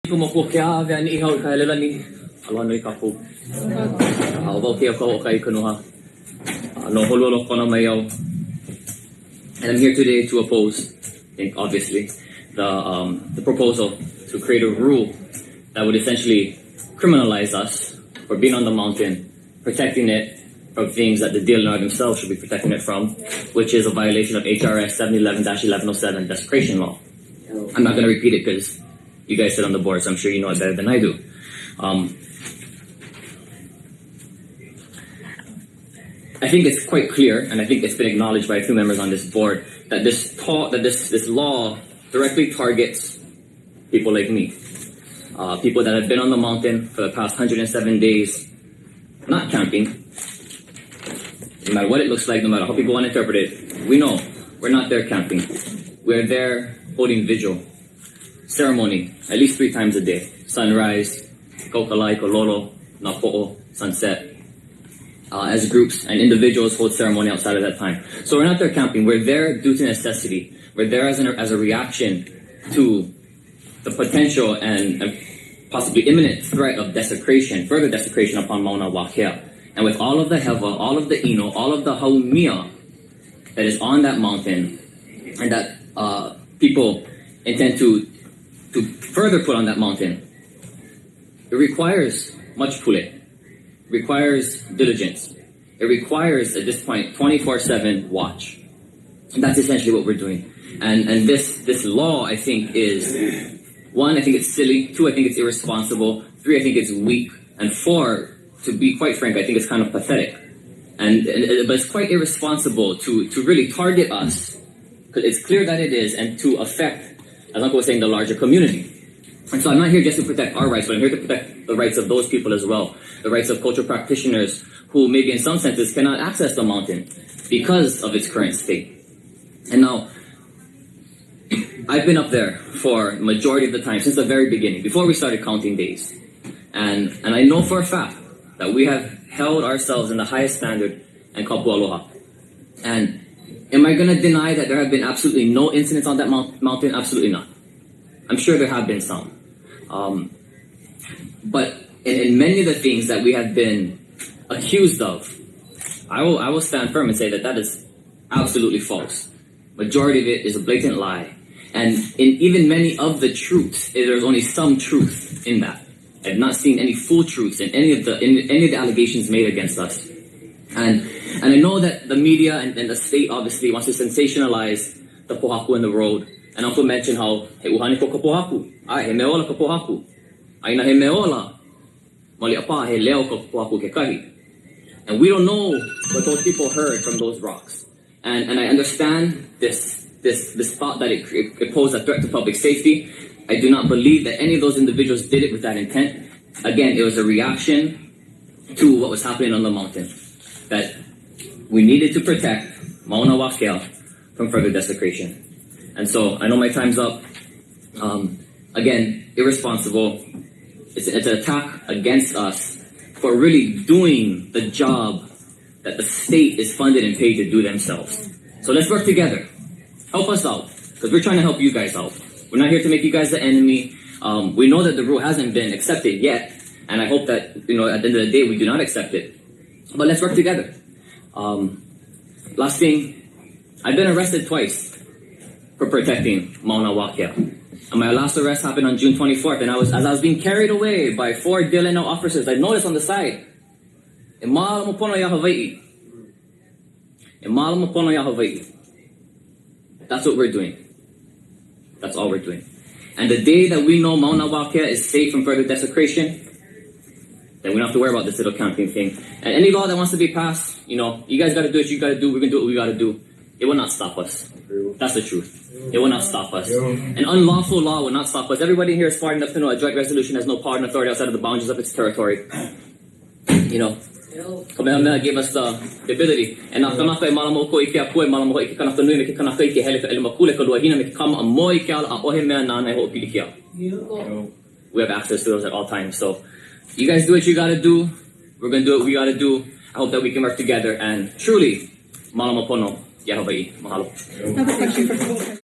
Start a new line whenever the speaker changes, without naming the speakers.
Kaho'okahi and ihaw kahalala ni alanoy kapo. Okay Kaho'okahi Kanuha. No hololo kono mayaw. And I'm here today to oppose, I think obviously, the proposal to create a rule that would essentially criminalize us for being on the mountain, protecting it from things that the BLNR themselves should be protecting it from, which is a violation of HRS 711-1107 desecration law. I'm not going to repeat it because you guys sit on the board, so I'm sure you know it better than I do. I think it's quite clear, and I think it's been acknowledged by a few members on this board, that this law directly targets people like me. People that have been on the mountain for the past 107 days, not camping. No matter what it looks like, no matter how people want to interpret it, we know we're not there camping. We're there holding vigil, ceremony, at least 3 times a day. Sunrise, Kokalai, Kololo, Napo'o, sunset. As groups and individuals hold ceremony outside of that time. So we're not there camping. We're there due to necessity. We're there as a reaction to the potential and possibly imminent threat of desecration, further desecration upon Mauna Wakea. And with all of the heva, all of the ino, all of the haumia that is on that mountain, and that people intend to further put on that mountain, it requires much pule. Requires diligence. It requires, at this point, 24/7 watch. And that's essentially what we're doing. And this law, I think, is 1, I think it's silly. 2, I think it's irresponsible. 3, I think it's weak. And 4, to be quite frank, I think it's kind of pathetic. But it's quite irresponsible to really target us, because it's clear that it is, and to affect, as Uncle was saying, the larger community. And so I'm not here just to protect our rights, but I'm here to protect the rights of those people as well. The rights of cultural practitioners who maybe in some senses cannot access the mountain because of its current state. And now, I've been up there for majority of the time, since the very beginning, before we started counting days. And I know for a fact that we have held ourselves in the highest standard and kapu aloha. And am I going to deny that there have been absolutely no incidents on that mountain? Absolutely not. I'm sure there have been some. But in many of the things that we have been accused of, I will stand firm and say that is absolutely false. Majority of it is a blatant lie. And in even many of the truths, there's only some truth in that. I've not seen any full truths in any of the allegations made against us. And I know that the media and the state obviously wants to sensationalize the pohaku in the road. And Uncle mentioned how he uhani ko kapohaku. He meola kapohaku. Aina he meola. Mali apa he leo kapohaku ke kahi. And we don't know what those people heard from those rocks. And I understand this thought that it posed a threat to public safety. I do not believe that any of those individuals did it with that intent. Again, it was a reaction to what was happening on the mountain. That we needed to protect Mauna Wakea from further desecration. And so, I know my time's up. Again, irresponsible. It's an attack against us for really doing the job that the state is funded and paid to do themselves. So let's work together. Help us out, because we're trying to help you guys out. We're not here to make you guys the enemy. We know that the rule hasn't been accepted yet, and I hope that, at the end of the day, we do not accept it. But let's work together. Last thing, I've been arrested twice for protecting Mauna Wakea. And my last arrest happened on June 24th, and as I was being carried away by 4 BLNR officers, I noticed on the side, E mahalo mo pono ya Hawaii. E mahalo mo pono ya Hawaii. That's what we're doing. That's all we're doing. And the day that we know Mauna Wakea is safe from further desecration, then we don't have to worry about this little camping thing. And any law that wants to be passed, you guys got to do what you got to do. We're going to do what we got to do. It will not stop us. That's the truth. It will not stop us. An unlawful law will not stop us. Everybody here is smart enough to know a joint resolution has no power and authority outside of the boundaries of its territory. Kamehameha gave us the ability. And nakanaka e malamo ko ike apue, malamo ike kanaka nui me ke kanaka ike hele ka elimakule ka luahina me ke kama amoe ke ala a ohe mea nana e ho pilikia. We have access to those at all times. So you guys do what you gotta do. We're gonna do what we gotta do. I hope that we can work together and truly malamo pono ya Hawaii. Mahalo.
I have a question for